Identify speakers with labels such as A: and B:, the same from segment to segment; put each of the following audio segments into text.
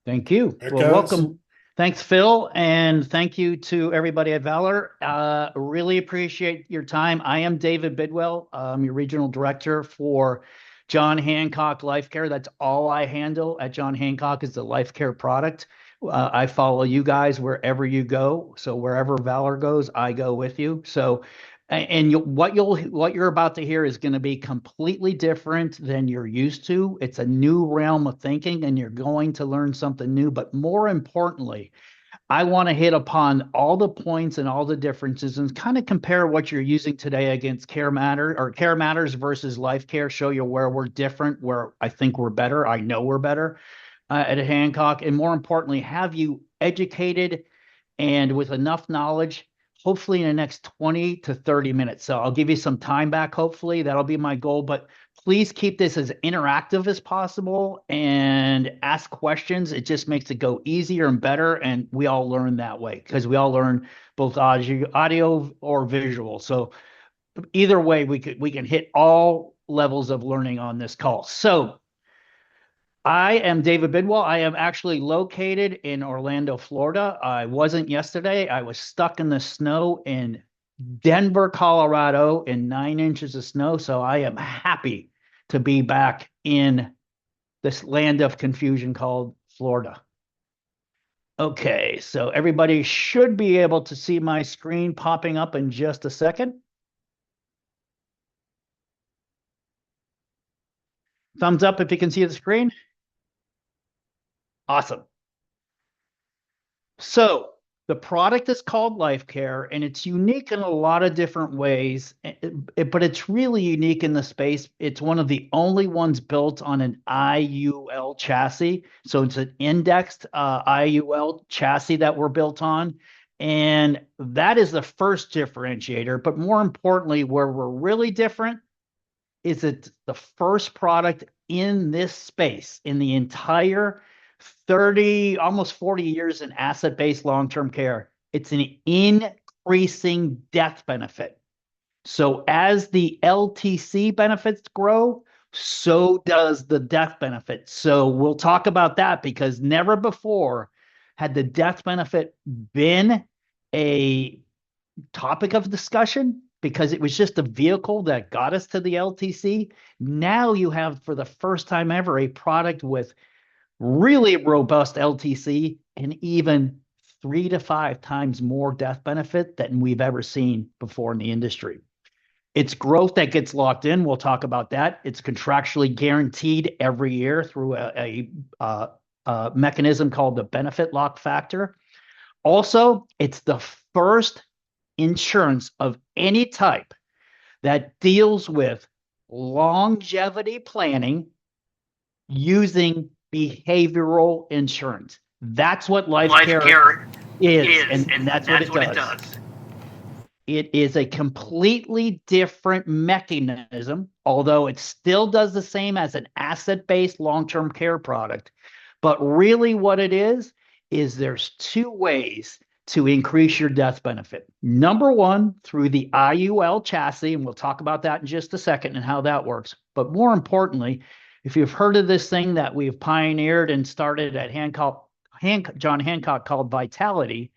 A: Thank you.
B: That
A: Well,
B: goes.
A: welcome. Thanks, Phil, and thank you to everybody at Valor. Really appreciate your time. I am David Bidwell. I'm your regional director for John Hancock Life Care. That's all I handle at John Hancock is the Life Care product. I follow you guys wherever you go. So wherever Valor goes, I go with you. So and what you're about to hear is going to be completely different than you're used to. It's a new realm of thinking, and you're going to learn something new. But more importantly, I want to hit upon all the points and all the differences and kind of compare what you're using today against Care Matter or Care Matters versus Life Care, show you where we're different, where I think we're better. I know we're better at Hancock. And more importantly, have you educated and with enough knowledge, hopefully in the next 20 to 30 minutes. So I'll give you some time back, hopefully. That'll be my goal. But please keep this as interactive as possible and ask questions. It just makes it go easier and better. And we all learn that way because we all learn both audio or visual. So either way, we can hit all levels of learning on this call. So I am David Bidwell. I am actually located in Orlando, Florida. I wasn't yesterday. I was stuck in the snow in Denver, Colorado, in 9 inches of snow. So I am happy to be back in this land of confusion called Florida. Okay, so everybody should be able to see my screen popping up in just a second. Thumbs up if you can see the screen. Awesome. So the product is called LifeCare, and it's unique in a lot of different ways, but it's really unique in the space. It's one of the only ones built on an IUL chassis. So it's an indexed IUL chassis that we're built on. And that is the first differentiator. But more importantly, where we're really different is it's the first product in this space in the entire 30, almost 40 years in asset-based long-term care. It's an increasing death benefit. So as the LTC benefits grow, so does the death benefit. So we'll talk about that because never before had the death benefit been a topic of discussion because it was just a vehicle that got us to the LTC. Now you have, for the first time ever, a product with really robust LTC and even 3 to 5 times more death benefit than we've ever seen before in the industry. It's growth that gets locked in. We'll talk about that. It's contractually guaranteed every year through a mechanism called the benefit lock factor. Also, it's the first insurance of any type that deals with longevity planning using behavioral insurance. That's what life
B: Life
A: care
B: care
A: is,
B: is,
A: and
B: and
A: that's what
B: that's
A: it
B: what it
A: does.
B: does.
A: It is a completely different mechanism, although it still does the same as an asset-based long-term care product. But really what it is there's two ways to increase your death benefit. Number one, through the IUL chassis, and we'll talk about that in just a second and how that works. But more importantly, if you've heard of this thing that we've pioneered and started at John Hancock called Vitality,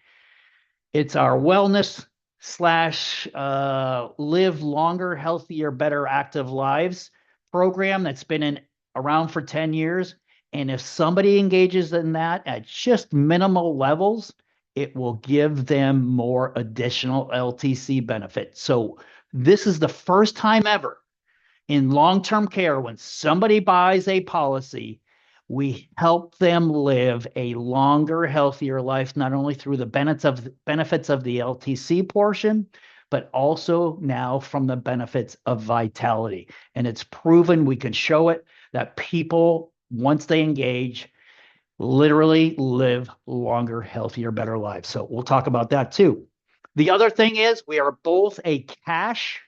A: it's our wellness slash live longer, healthier, better, active lives program that's been around for 10 years. And if somebody engages in that at just minimal levels, it will give them more additional LTC benefits. So this is the first time ever in long-term care when somebody buys a policy, we help them live a longer, healthier life, not only through the benefits of the LTC portion, but also now from the benefits of vitality. And it's proven we can show it that people, once they engage, literally live longer, healthier, better lives. So we'll talk about that too. The other thing is we are both a cash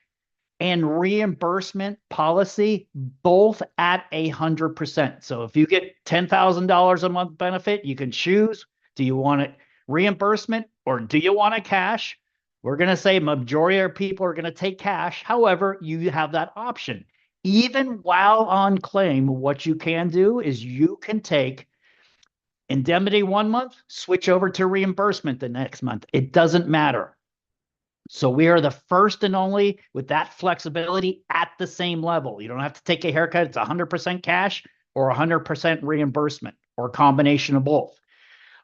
A: and reimbursement policy, both at 100%. So if you get $10,000 a month benefit, you can choose, do you want it reimbursement or do you want it cash? We're going to say majority of people are going to take cash. However, you have that option. Even while on claim, what you can do is you can take Indemnity 1 month, switch over to reimbursement the next month. It doesn't matter. So we are the first and only with that flexibility at the same level. You don't have to take a haircut. It's 100% cash or 100% reimbursement or a combination of both.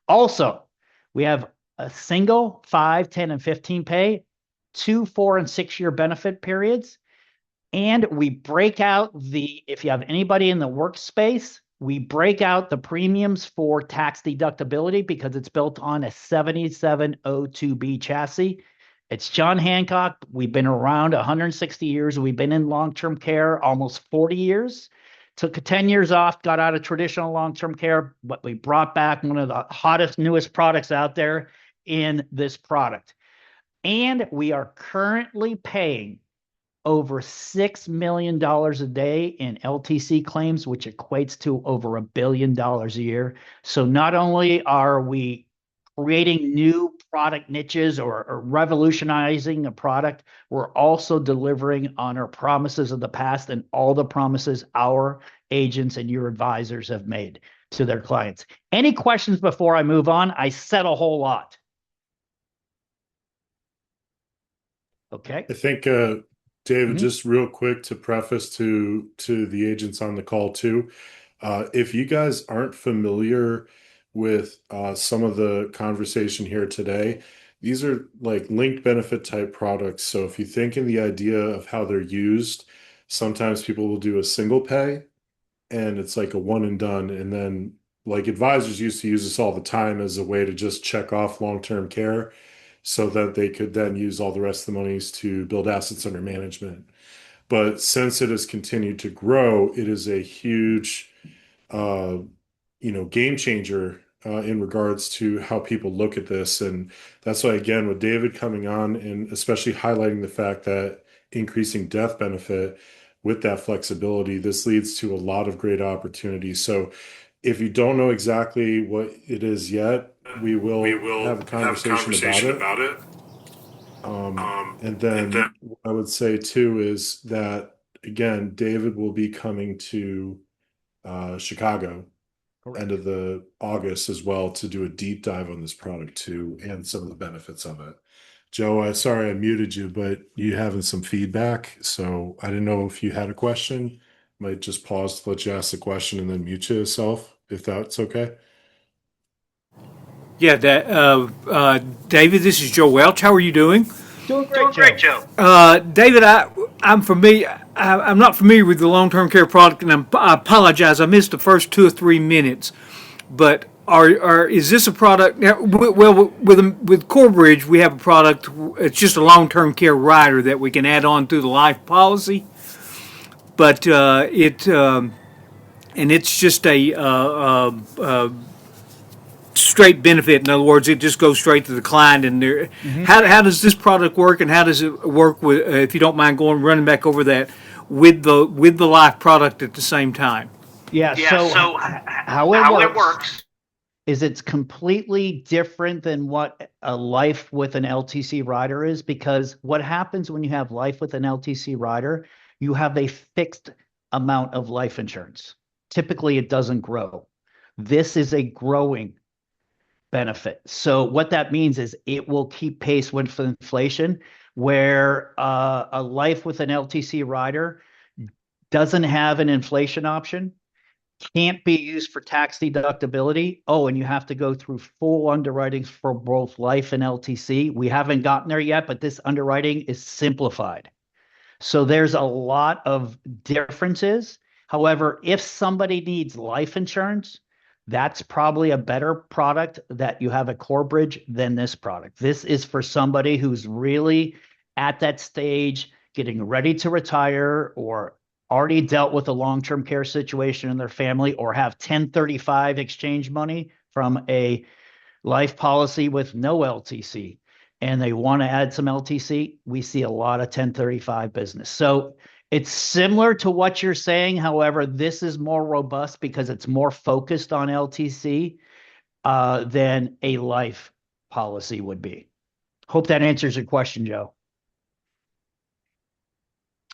A: Also, we have a single 5, 10, and 15 pay, 2, 4, and 6 year benefit periods. And we break out if you have anybody in the workspace, we break out the premiums for tax deductibility because it's built on a 7702B chassis. It's John Hancock. We've been around 160 years. We've been in long-term care almost 40 years. Took 10 years off, got out of traditional long-term care, but we brought back one of the hottest, newest products out there in this product. And we are currently paying over $6 million a day in LTC claims, which equates to over $1 billion a year. So not only are we creating new product niches or revolutionizing a product, we're also delivering on our promises of the past and all the promises our agents and your advisors have made to their clients. Any questions before I move on? I said a whole lot. Okay.
B: I think, David, just real quick to preface to the agents on the call too, if you guys aren't familiar with some of the conversation here today, these are like linked benefit type products. So if you think in the idea of how they're used, sometimes people will do a single pay and it's like a one and done. And then like advisors used to use this all the time as a way to just check off long-term care so that they could then use all the rest of the monies to build assets under management. But since it has continued to grow, it is a huge, uh, game changer in regards to how people look at this. And that's why, again, with David coming on and especially highlighting the fact that increasing death benefit with that flexibility, this leads to a lot of great opportunities. So if you don't know exactly what it is yet, we will have a conversation about it. And then what I would say too is that, again, David will be coming to Chicago end of the August as well to do a deep dive on this product too and some of the benefits of it. Joe, sorry I muted you, but you having some feedback, so I didn't know if you had a question. Might just pause to let you ask the question and then mute yourself, if that's okay.
C: Yeah, David, this is Joe Welch. How are you doing?
A: Doing great, Joe.
C: David, I'm familiar. I'm not familiar with the long-term care product, and I apologize. I missed the first 2 or 3 minutes. But is this a product? Well, with Corebridge, we have a product. It's just a long-term care rider that we can add on through the life policy. But it's just a straight benefit. In other words, it just goes straight to the client. And how does this product work, and how does it work with? If you don't mind running back over that with the life product at the same time.
A: Yeah. So how it works is it's completely different than what a life with an LTC rider is, because what happens when you have life with an LTC rider, you have a fixed amount of life insurance. Typically, it doesn't grow. This is a growing benefit. So what that means is it will keep pace with inflation, where a life with an LTC rider doesn't have an inflation option, can't be used for tax deductibility. Oh, and you have to go through full underwriting for both life and LTC. We haven't gotten there yet, but this underwriting is simplified. So there's a lot of differences. However, if somebody needs life insurance, that's probably a better product that you have at Corebridge than this product. This is for somebody who's really at that stage, getting ready to retire, or already dealt with a long-term care situation in their family, or have 1035 exchange money from a life policy with no LTC, and they want to add some LTC. We see a lot of 1035 business. So it's similar to what you're saying. However, this is more robust because it's more focused on LTC than a life policy would be. Hope that answers your question, Joe.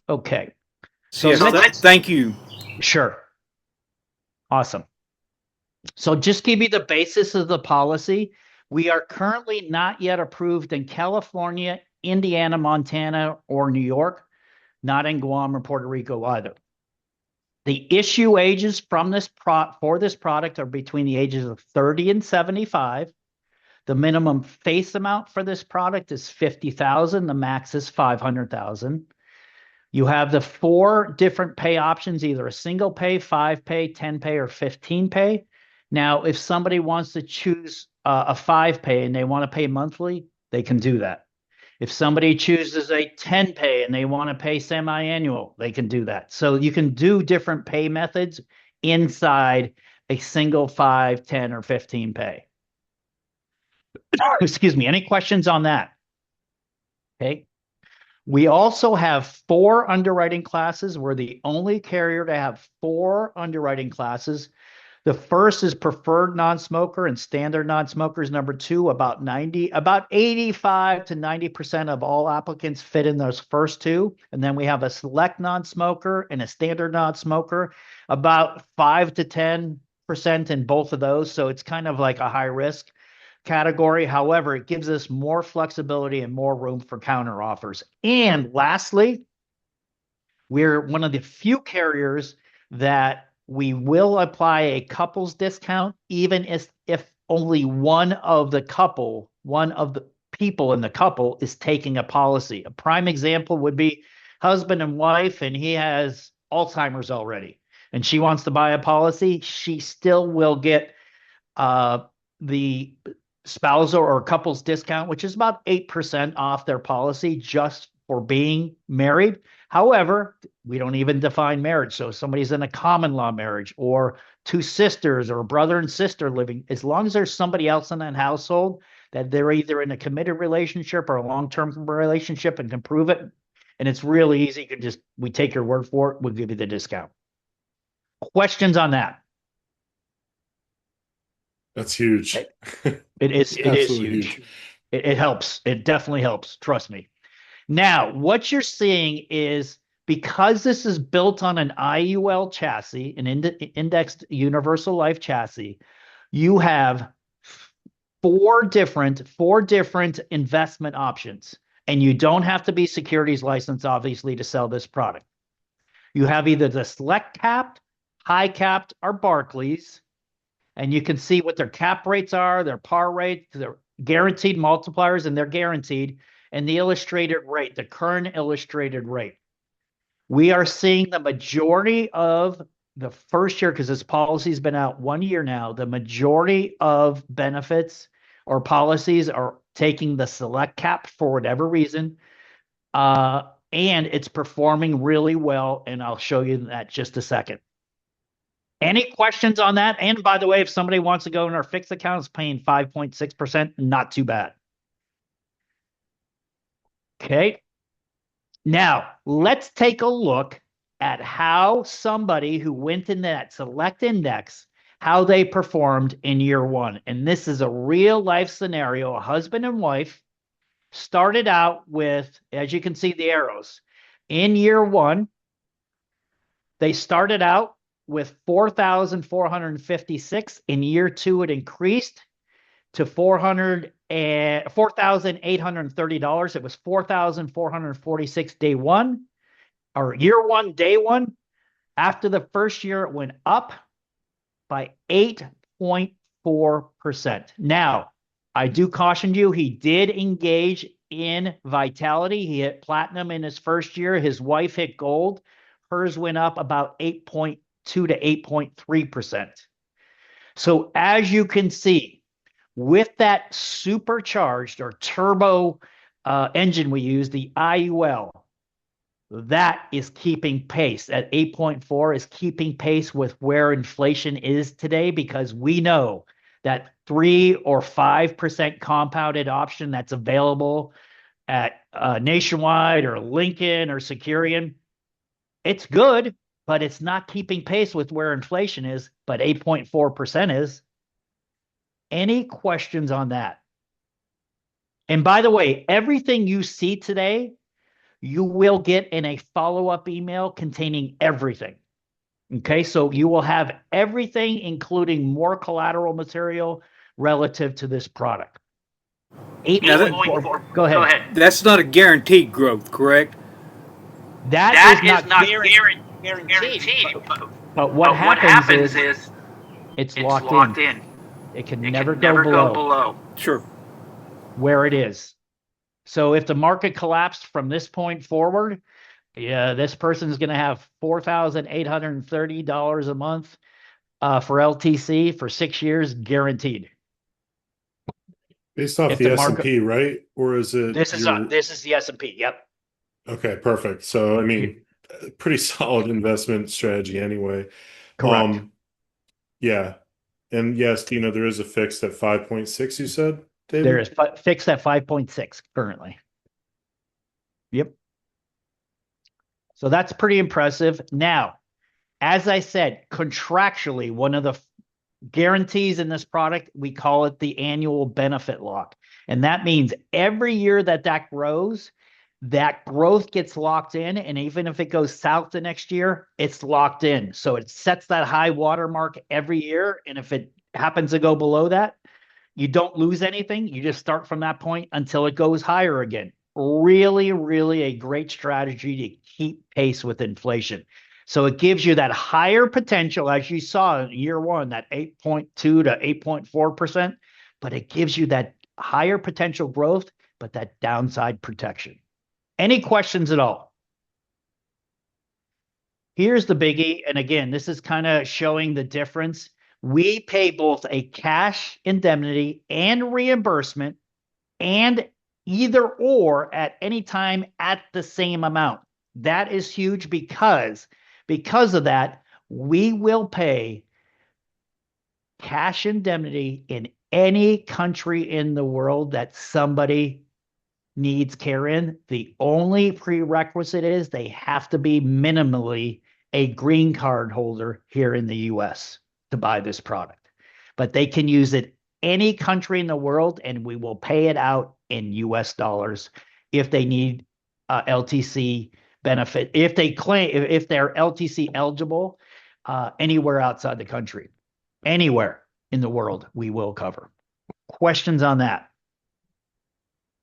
A: Okay. So
C: yes, thank you.
A: Sure. Awesome. So just give you the basis of the policy. We are currently not yet approved in California, Indiana, Montana, or New York, not in Guam or Puerto Rico either. The issue ages from for this product are between the ages of 30 and 75. The minimum face amount for this product is 50,000. The max is 500,000. You have the 4 different pay options, either a single pay, 5 pay, 10 pay, or 15 pay. Now, if somebody wants to choose a 5 pay and they want to pay monthly, they can do that. If somebody chooses a 10 pay and they want to pay semi-annual, they can do that. So you can do different pay methods inside a single 5, 10, or 15 pay. Excuse me. Any questions on that? Okay. We also have 4 underwriting classes. We're the only carrier to have 4 underwriting classes. The first is preferred non-smoker and standard non-smokers. Number 2, about 85 to 90% of all applicants fit in those first 2. And then we have a select non-smoker and a standard non-smoker, about 5 to 10% in both of those. So it's kind of like a high risk category. However, it gives us more flexibility and more room for counter offers. And lastly, we're one of the few carriers that we will apply a couples discount, even if only one of the people in the couple is taking a policy. A prime example would be husband and wife, and he has Alzheimer's already, and she wants to buy a policy. She still will get the spousal or couples discount, which is about 8% off their policy just for being married. However, we don't even define marriage. So if somebody's in a common law marriage or 2 sisters or a brother and sister living, as long as there's somebody else in that household that they're either in a committed relationship or a long-term relationship and can prove it, and it's really easy, we take your word for it, we'll give you the discount. Questions on that?
B: That's huge.
A: It is huge. It helps. It definitely helps. Trust me. Now, what you're seeing is, because this is built on an IUL chassis, an indexed universal life chassis, you have 4 different investment options. And you don't have to be securities licensed, obviously, to sell this product. You have either the select capped, high capped, or Barclays. And you can see what their cap rates are, their par rates, their guaranteed multipliers, and they're guaranteed, and the illustrated rate, the current illustrated rate. We are seeing the majority of the first year, because this policy's been out 1 year now, the majority of benefits or policies are taking the select cap for whatever reason, and it's performing really well, and I'll show you that just a second. Any questions on that? And by the way, if somebody wants to go in our fixed account, it's paying 5.6%, not too bad. Okay. Now, let's take a look at how somebody who went in that select index, how they performed in year 1. And this is a real life scenario. A husband and wife started out with, as you can see, the arrows. In year 1, they started out with 4,456. In year 2, it increased to $4,830. It was 4,446 day 1, or year 1, day 1. After the first year, it went up by 8.4%. Now, I do caution you, he did engage in vitality. He hit platinum in his first year. His wife hit gold. Hers went up about 8.2 to 8.3%. So as you can see, with that supercharged or turbo engine we use, the IUL, that is keeping pace. At 8.4 is keeping pace with where inflation is today, because we know that 3 or 5% compounded option that's available at Nationwide or Lincoln or Securian, it's good, but it's not keeping pace with where inflation is, but 8.4% is. Any questions on that? And by the way, everything you see today, you will get in a follow-up email containing everything. Okay, so you will have everything, including more collateral material relative to this product.
C: Now,
A: 8.4. Go ahead.
C: that's not a guaranteed growth, correct?
A: That is not guaranteed. But what happens is it's locked in. It can never go below
C: Sure.
A: where it is. So if the market collapsed from this point forward, yeah, this person's going to have $4,830 a month for LTC for 6 years, guaranteed.
B: Based off
A: If
B: the
A: the market,
B: S&P, right? Or is it
A: this is the S&P. Yep.
B: Okay, perfect. So, I mean, pretty solid investment strategy anyway.
A: Correct.
B: Yeah. And yes, Tina, there is a fixed at 5.6, you said, David?
A: There is fixed at 5.6 currently. Yep. So that's pretty impressive. Now, as I said, contractually, one of the guarantees in this product, we call it the annual benefit lock. And that means every year that grows, that growth gets locked in. And even if it goes south the next year, it's locked in. So it sets that high watermark every year. And if it happens to go below that, you don't lose anything. You just start from that point until it goes higher again. Really, really a great strategy to keep pace with inflation. So it gives you that higher potential, as you saw in year one, that 8.2 to 8.4%, but it gives you that higher potential growth, but that downside protection. Any questions at all? Here's the biggie. And again, this is kind of showing the difference. We pay both a cash indemnity and reimbursement, and either or at any time at the same amount. That is huge because of that, we will pay cash indemnity in any country in the world that somebody needs care in. The only prerequisite is they have to be minimally a green card holder here in the US to buy this product. But they can use it any country in the world, and we will pay it out in US dollars if they need LTC benefit, if they're LTC eligible anywhere outside the country. Anywhere in the world, we will cover. Questions on that?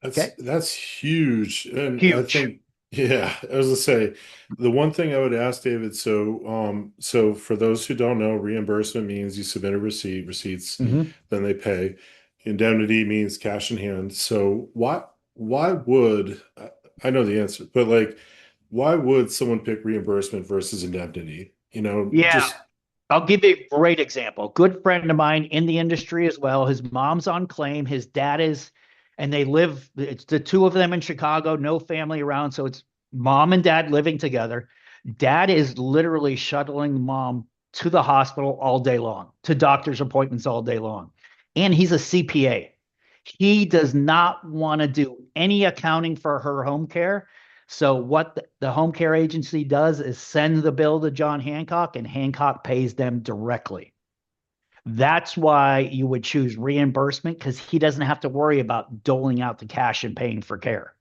B: That's huge. And
A: Huge.
B: I think, yeah, I was gonna say the one thing I would ask David, so for those who don't know, reimbursement means you submit a receipts, then they pay. Indemnity means cash in hand. So why would, I know the answer, but like, why would someone pick reimbursement versus indemnity?
A: Yeah. I'll give you a great example. Good friend of mine in the industry as well. His mom's on claim. His dad is, and it's the two of them in Chicago, no family around. So it's mom and dad living together. Dad is literally shuttling mom to the hospital all day long, to doctor's appointments all day long. And he's a CPA. He does not want to do any accounting for her home care. So what the home care agency does is send the bill to John Hancock, and Hancock pays them directly. That's why you would choose reimbursement, because he doesn't have to worry about doling out the cash and paying for care.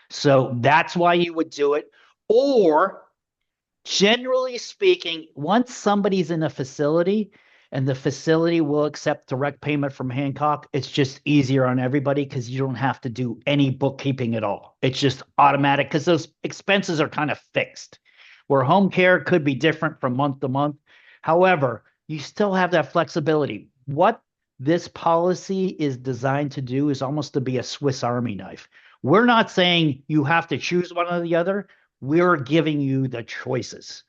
A: So that's why you would do it. Or generally speaking, once somebody's in a facility and the facility will accept direct payment from Hancock, it's just easier on everybody because you don't have to do any bookkeeping at all. It's just automatic because those expenses are kind of fixed, where home care could be different from month to month. However, you still have that flexibility. What this policy is designed to do is almost to be a Swiss Army knife. We're not saying you have to choose one or the other. We're giving you the choices.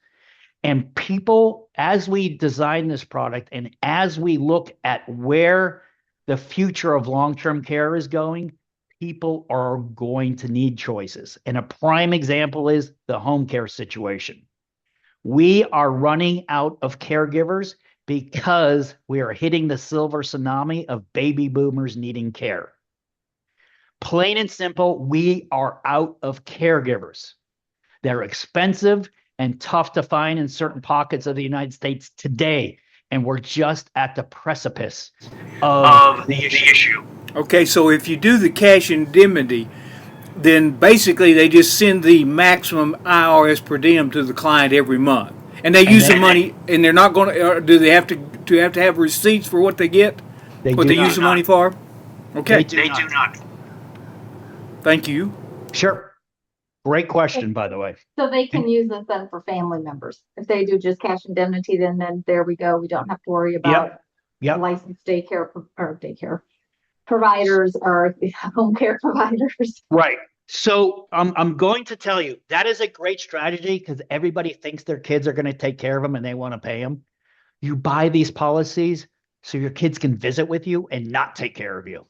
A: And people, as we design this product and as we look at where the future of long-term care is going, people are going to need choices. And a prime example is the home care situation. We are running out of caregivers because we are hitting the silver tsunami of baby boomers needing care. Plain and simple, we are out of caregivers. They're expensive and tough to find in certain pockets of the United States today. And we're just at the precipice of the issue.
C: Okay, so if you do the cash indemnity, then basically they just send the maximum IRS per diem to the client every month. And they
A: And
C: use the
A: then
C: money, and they're not going to. Do they have to have receipts for what they get?
A: they
C: What
A: do
C: they use the
A: not.
C: money for?
A: They
C: Okay.
A: do not.
C: Thank you.
A: Sure. Great question, by the way.
D: So they can
A: And
D: use this then for family members. If they do just cash indemnity, then there we go. We don't have to worry about
A: yep.
D: licensed daycare providers or home care providers.
A: Right. So I'm going to tell you that is a great strategy because everybody thinks their kids are going to take care of them and they want to pay them. You buy these policies so your kids can visit with you and not take care of you.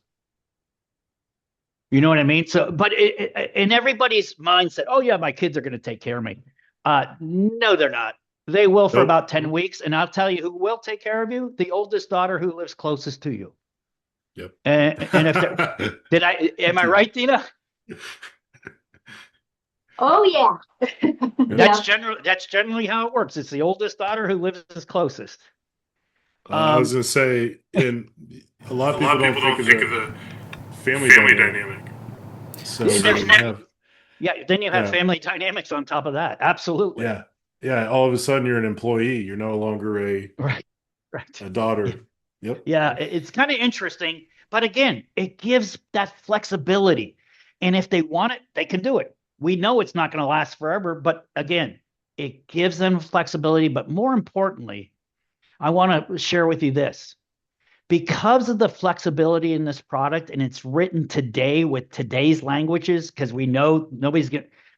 A: You know what I mean? So, but in everybody's mindset, oh yeah, my kids are going to take care of me. No, they're not. They will for
B: Nope.
A: about 10 weeks. And I'll tell you who will take care of you, the oldest daughter who lives closest to you.
B: Yep.
A: And if am I right, Dina?
D: Oh yeah.
A: That's generally how it works. It's the oldest daughter who lives the closest.
B: I was going to say, and a lot of people don't think of the family dynamic. So then
A: you have family dynamics on top of that. Absolutely.
B: Yeah. All of a sudden, you're an employee. You're no longer a daughter. Yep.
A: Yeah, it's kind of interesting, but again, it gives that flexibility, and if they want it, they can do it. We know it's not going to last forever, but again, it gives them flexibility. But more importantly, I want to share with you this. Because of the flexibility in this product, and it's written today with today's languages, because we know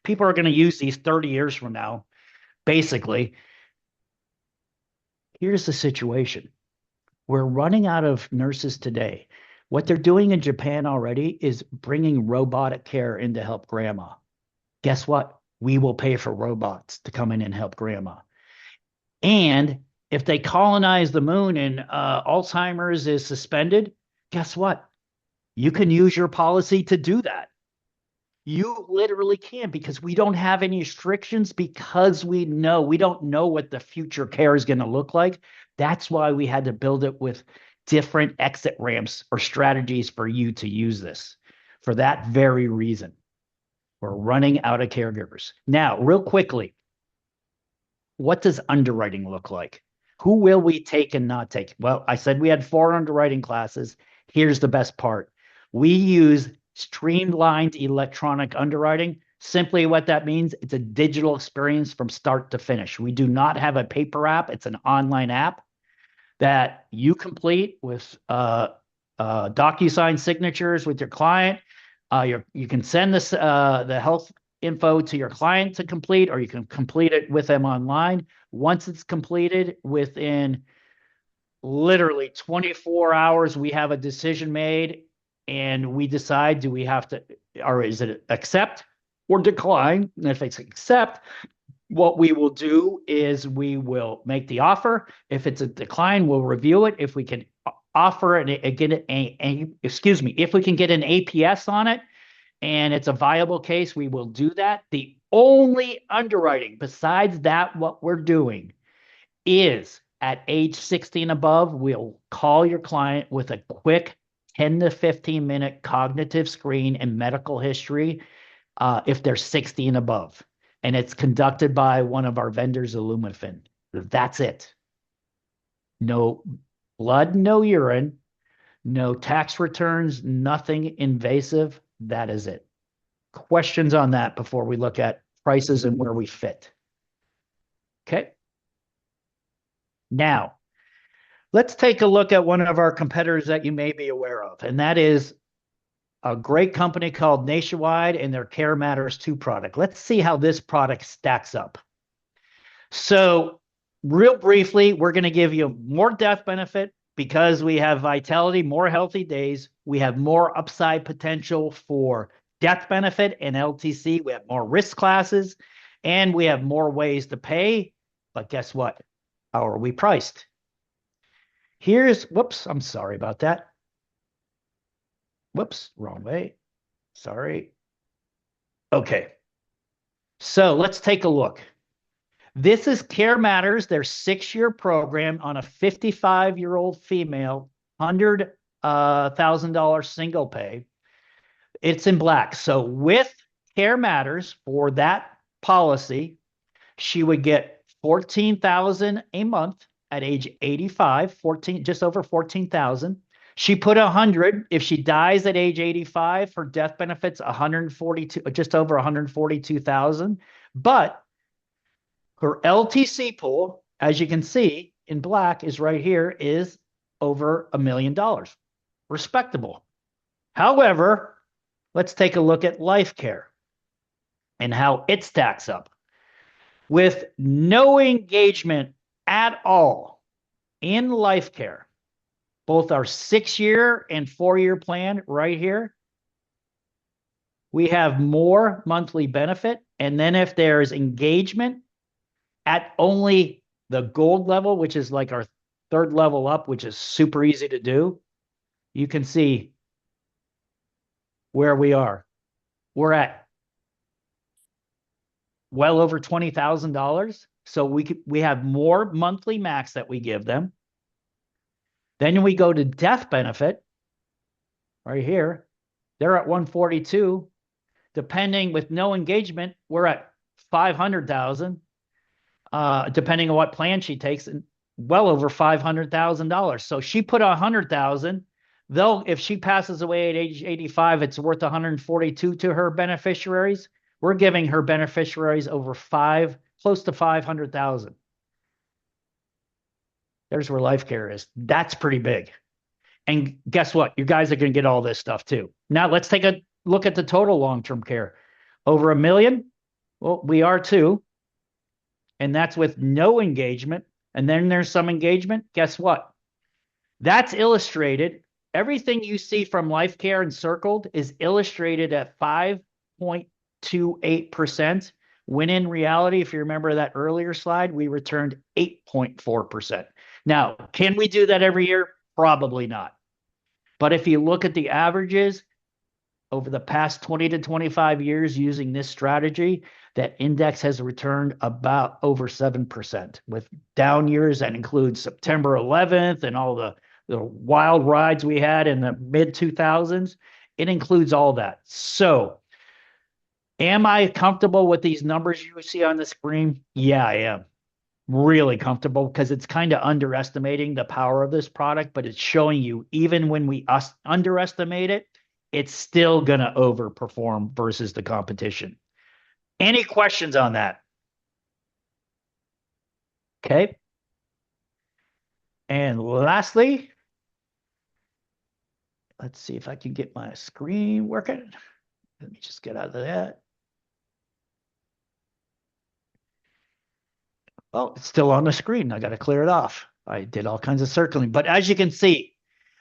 A: people are going to use these 30 years from now. Basically, here's the situation. We're running out of nurses today. What they're doing in Japan already is bringing robotic care in to help grandma. Guess what? We will pay for robots to come in and help grandma. And if they colonize the moon and Alzheimer's is suspended, guess what? You can use your policy to do that. You literally can, because we don't have any restrictions, because we don't know what the future care is going to look like. That's why we had to build it with different exit ramps or strategies for you to use this, for that very reason. We're running out of caregivers. Now, real quickly, what does underwriting look like? Who will we take and not take? Well, I said we had 4 underwriting classes. Here's the best part. We use streamlined electronic underwriting. Simply what that means, it's a digital experience from start to finish. We do not have a paper app. It's an online app that you complete with DocuSign signatures with your client. You can send this the health info to your client to complete, or you can complete it with them online. Once it's completed, within literally 24 hours, we have a decision made, and we decide, do we have to, or is it accept or decline? And if it's accept, what we will do is we will make the offer. If it's a decline, we'll review it. If we can offer it, if we can get an APS on it, and it's a viable case, we will do that. The only underwriting besides that, what we're doing is at age 60 and above, we'll call your client with a quick 10 to 15 minute cognitive screen and medical history if they're 60 and above. And it's conducted by one of our vendors, Illumifin. That's it. No blood, no urine, no tax returns, nothing invasive. That is it. Questions on that before we look at prices and where we fit? Okay. Now, let's take a look at one of our competitors that you may be aware of, and that is a great company called Nationwide and their Care Matters 2 product. Let's see how this product stacks up. So, real briefly, we're going to give you more death benefit because we have vitality, more healthy days. We have more upside potential for death benefit and LTC. We have more risk classes, and we have more ways to pay. But guess what? How are we priced? Whoops, I'm sorry about that. Whoops, wrong way. Sorry. Okay. So let's take a look. This is Care Matters, their 6-year program on a 55-year-old female, $100,000 single pay. It's in black. So with Care Matters for that policy, she would get 14,000 a month at age 85, just over 14,000. She put 100. If she dies at age 85, her death benefits 142, just over 142,000. But her LTC pool, as you can see in black, is right here, is over $1 million. Respectable. However, let's take a look at LifeCare and how it stacks up. With no engagement at all in LifeCare, both our 6-year and 4-year plan right here, we have more monthly benefit. And then if there's engagement at only the gold level, which is like our 3rd level up, which is super easy to do, you can see where we are. We're at well over $20,000. So we have more monthly max that we give them. Then we go to death benefit right here. They're at 142. Depending, with no engagement, we're at 500,000. Depending on what plan she takes, and well over $500,000. So she put 100,000. Though if she passes away at age 85, it's worth 142 to her beneficiaries. We're giving her beneficiaries over close to 500,000. There's where LifeCare is. That's pretty big. And guess what? You guys are going to get all this stuff too. Now let's take a look at the total long-term care. Over $1 million? Well, we are too. And that's with no engagement. And then there's some engagement. Guess what? That's illustrated. Everything you see from LifeCare and circled is illustrated at 5.28%. When in reality, if you remember that earlier slide, we returned 8.4%. Now, can we do that every year? Probably not. But if you look at the averages over the past 20 to 25 years using this strategy, that index has returned about over 7%, with down years that include September 11th and all the wild rides we had in the mid 2000s. It includes all that. So am I comfortable with these numbers you see on the screen? Yeah, I am. Really comfortable, because it's kind of underestimating the power of this product, but it's showing you even when we underestimate it, it's still going to overperform versus the competition. Any questions on that? Okay. And lastly, let's see if I can get my screen working. Let me just get out of that. Oh, it's still on the screen. I got to clear it off. I did all kinds of circling. But as you can see,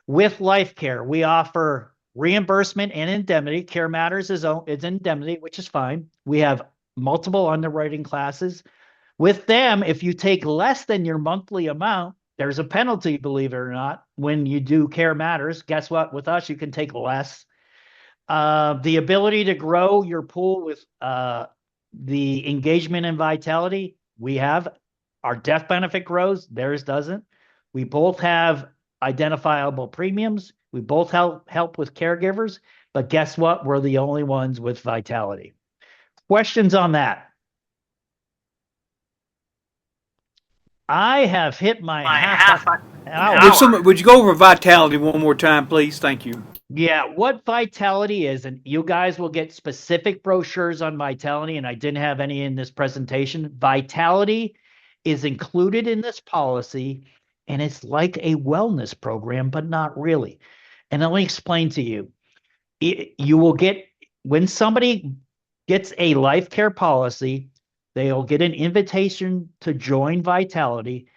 A: with LifeCare, we offer reimbursement and indemnity. Care Matters is indemnity, which is fine. We have multiple underwriting classes. With them, if you take less than your monthly amount, there's a penalty, believe it or not, when you do Care Matters. Guess what? With us, you can take less. The ability to grow your pool with the engagement and vitality, we have. Our death benefit grows, theirs doesn't. We both have identifiable premiums. We both help with caregivers, but guess what? We're the only ones with vitality. Questions on that? I have hit my half an hour.
C: Would you go over vitality one more time, please? Thank you.
A: Yeah, what vitality is, and you guys will get specific brochures on vitality, and I didn't have any in this presentation. Vitality is included in this policy, and it's like a wellness program, but not really. And let me explain to you. You will get, when somebody gets a LifeCare policy, they'll get an invitation to join Vitality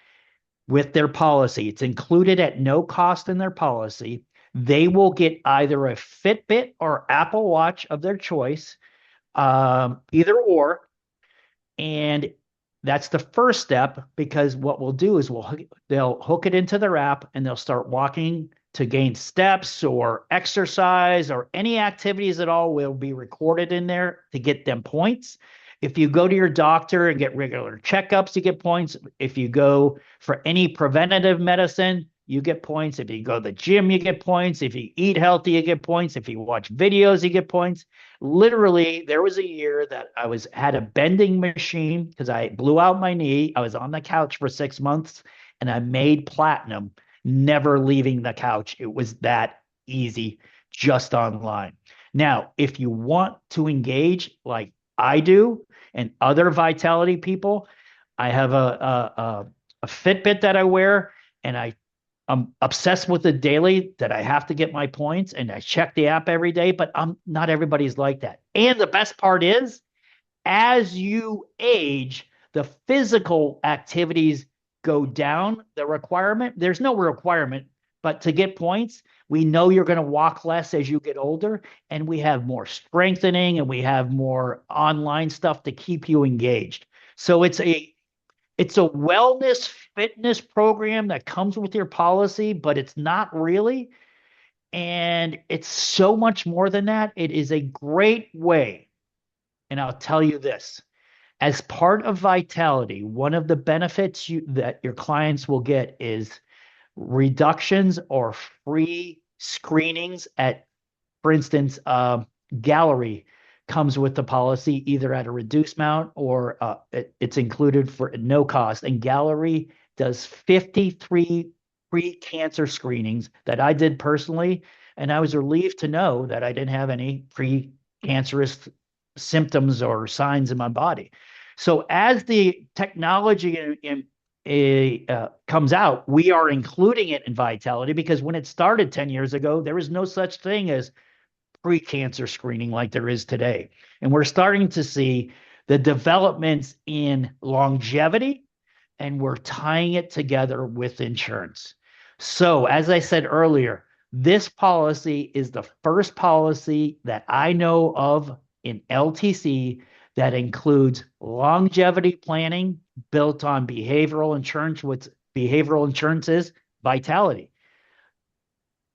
A: with their policy. It's included at no cost in their policy. They will get either a Fitbit or Apple Watch of their choice, either or. And that's the first step, because what we'll do is they'll hook it into their app and they'll start walking to gain steps or exercise or any activities at all will be recorded in there to get them points. If you go to your doctor and get regular checkups, you get points. If you go for any preventative medicine, you get points. If you go to the gym, you get points. If you eat healthy, you get points. If you watch videos, you get points. Literally, there was a year that I had a bending machine because I blew out my knee. I was on the couch for 6 months and I made platinum, never leaving the couch. It was that easy, just online. Now, if you want to engage like I do and other Vitality people, I have a Fitbit that I wear, and I'm obsessed with it daily that I have to get my points, and I check the app every day, but not everybody's like that. And the best part is, as you age, the physical activities go down. There's no requirement, but to get points, we know you're going to walk less as you get older, and we have more strengthening and we have more online stuff to keep you engaged. So it's a wellness fitness program that comes with your policy, but it's not really. And it's so much more than that. It is a great way. And I'll tell you this, as part of Vitality, one of the benefits that your clients will get is reductions or free screenings at, for instance, Gallery comes with the policy either at a reduced amount or it's included for no cost. And Gallery does 53 pre-cancer screenings that I did personally. And I was relieved to know that I didn't have any pre-cancerous symptoms or signs in my body. So as the technology comes out, we are including it in Vitality, because when it started 10 years ago, there was no such thing as pre-cancer screening like there is today. And we're starting to see the developments in longevity, and we're tying it together with insurance. So as I said earlier, this policy is the first policy that I know of in LTC that includes longevity planning built on behavioral insurance. What behavioral insurance is? Vitality.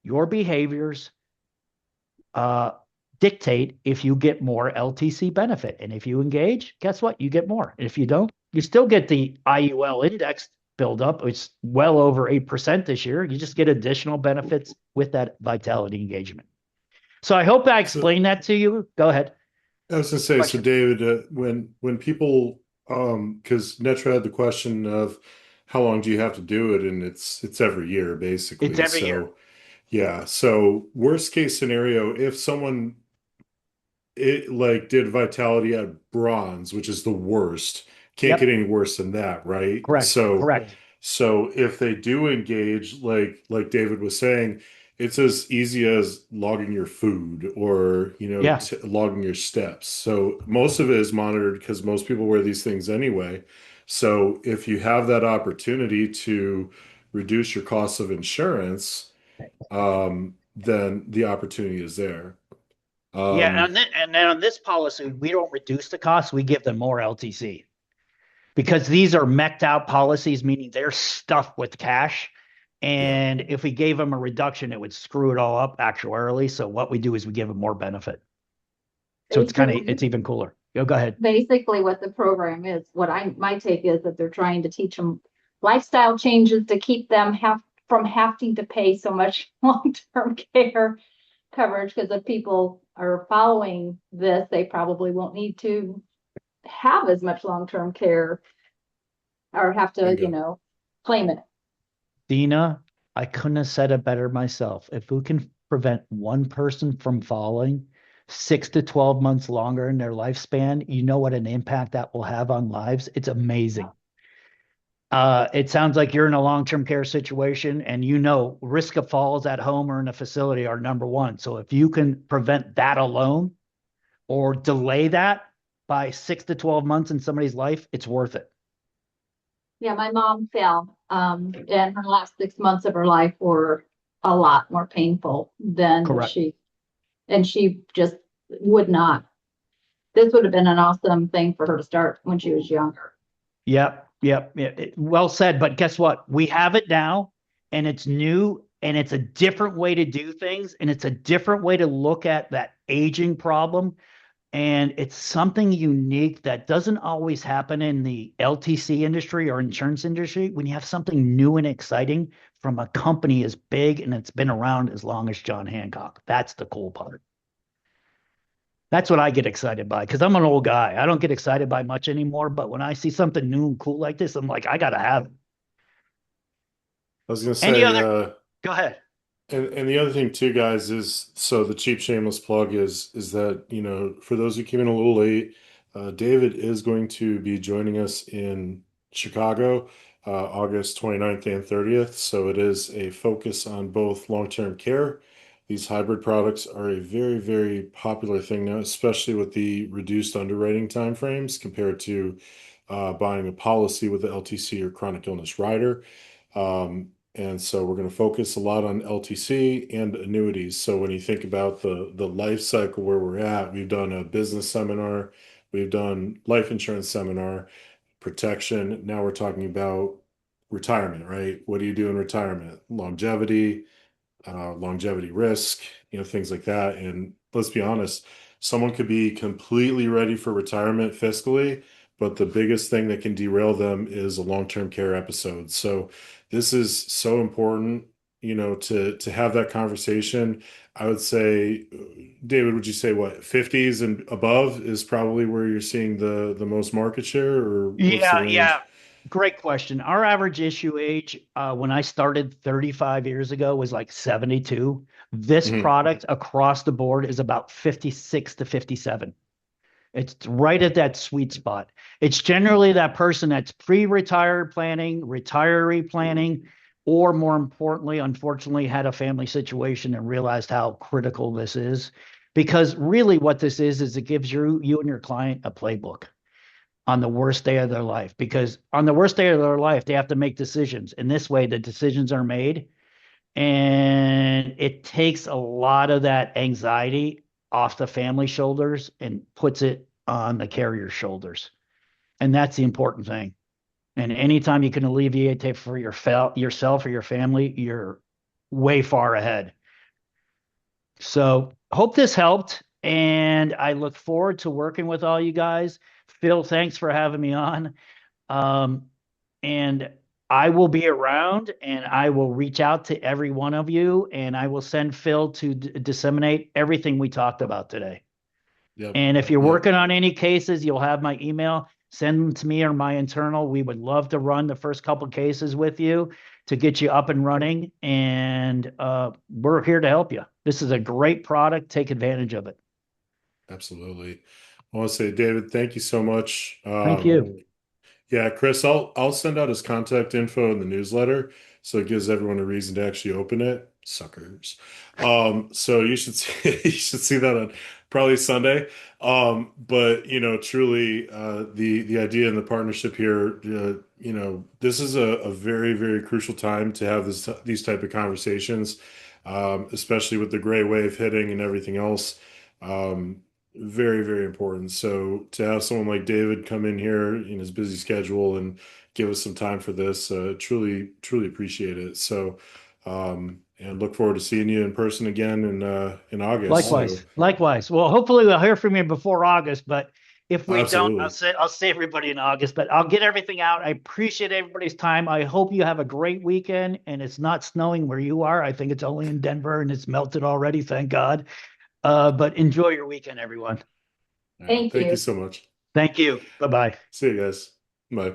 A: Your behaviors dictate if you get more LTC benefit. And if you engage, guess what? You get more. And if you don't, you still get the IUL index build up. It's well over 8% this year. You just get additional benefits with that Vitality engagement. So I hope I explained that to you. Go ahead.
B: I was going to say, question. So David, when people, because Netra had the question of how long do you have to do it, and it's every year basically.
A: It's every year.
B: Yeah. So worst case scenario, if someone did Vitality at bronze, which is the worst, can't get any worse than that, right?
A: Correct. Correct.
B: So if they do engage, like David was saying, it's as easy as logging your food or, logging your steps. So most of it is monitored because most people wear these things anyway. So if you have that opportunity to reduce your costs of insurance, then the opportunity is there.
A: And then on this policy, we don't reduce the cost. We give them more LTC because these are meched out policies, meaning they're stuffed with cash. And if we gave them a reduction, it would screw it all up actuarially. So what we do is we give them more benefit. So it's even cooler. Go ahead.
D: Basically what the program is, my take is that they're trying to teach them lifestyle changes to keep them from having to pay so much long-term care coverage. Because if people are following this, they probably won't need to have as much long-term care or have to, claim it.
A: Dina, I couldn't have said it better myself. If we can prevent one person from falling 6 to 12 months longer in their lifespan, you know what an impact that will have on lives? It's amazing. It sounds like you're in a long-term care situation, and risk of falls at home or in a facility are number one. So if you can prevent that alone or delay that by 6 to 12 months in somebody's life, it's worth it.
D: Yeah, my mom fell, and her last 6 months of her life were a lot more painful than she just would not. This would have been an awesome thing for her to start when she was younger.
A: Yep. Well said. But guess what? We have it now, and it's new, and it's a different way to do things, and it's a different way to look at that aging problem. And it's something unique that doesn't always happen in the LTC industry or insurance industry when you have something new and exciting from a company as big and it's been around as long as John Hancock. That's the cool part. That's what I get excited by because I'm an old guy. I don't get excited by much anymore. But when I see something new and cool like this, I'm like, I got to have it.
B: I was going to
A: Any
B: say,
A: other? Go ahead.
B: and the other thing too, guys, is so the cheap shameless plug is that, for those who came in a little late, David is going to be joining us in Chicago, August 29th and 30th. So it is a focus on both long-term care. These hybrid products are a very, very popular thing now, especially with the reduced underwriting timeframes compared to buying a policy with the LTC or chronic illness rider. And so we're going to focus a lot on LTC and annuities. So when you think about the life cycle where we're at, we've done a business seminar, we've done life insurance seminar, protection. Now we're talking about retirement, right? What do you do in retirement? Longevity risk, things like that. And let's be honest, someone could be completely ready for retirement fiscally, but the biggest thing that can derail them is a long-term care episode. So this is so important, to have that conversation. I would say, David, would you say what, 50s and above is probably where you're seeing the most market share, or what's the
A: Yeah,
B: range?
A: yeah. Great question. Our average issue age when I started 35 years ago was like 72. This
B: Mhm.
A: product across the board is about 56 to 57. It's right at that sweet spot. It's generally that person that's pre-retired planning, retiree planning, or more importantly, unfortunately, had a family situation and realized how critical this is. Because really what this is it gives you and your client a playbook on the worst day of their life. Because on the worst day of their life, they have to make decisions. In this way, the decisions are made and it takes a lot of that anxiety off the family shoulders and puts it on the carrier's shoulders. And that's the important thing. And anytime you can alleviate it for yourself or your family, you're way far ahead. So hope this helped. And I look forward to working with all you guys. Phil, thanks for having me on. Um, and I will be around and I will reach out to every one of you and I will send Phil to disseminate everything we talked about today.
B: Yep.
A: And if you're
B: Yep.
A: working on any cases, you'll have my email. Send them to me or my internal. We would love to run the first couple cases with you to get you up and running. And we're here to help you. This is a great product. Take advantage of it.
B: Absolutely. I want to say, David, thank you so much.
A: Thank you.
B: Yeah, Chris, I'll send out his contact info in the newsletter so it gives everyone a reason to actually open it. Suckers. So you should see you should see that on probably Sunday. But truly, the idea and the partnership here, this is a very, very crucial time to have these type of conversations, especially with the gray wave hitting and everything else. Very, very important. So to have someone like David come in here in his busy schedule and give us some time for this, truly, truly appreciate it. So, and look forward to seeing you in person again in August. So,
A: Likewise. Well, hopefully we'll hear from you before August, but if we don't,
B: absolutely.
A: I'll see everybody in August, but I'll get everything out. I appreciate everybody's time. I hope you have a great weekend and it's not snowing where you are. I think it's only in Denver and it's melted already, thank God. But enjoy your weekend, everyone.
B: All right.
D: Thank
B: Thank you
D: you.
B: so much.
A: Thank you. Bye-bye.
B: See you guys. Bye.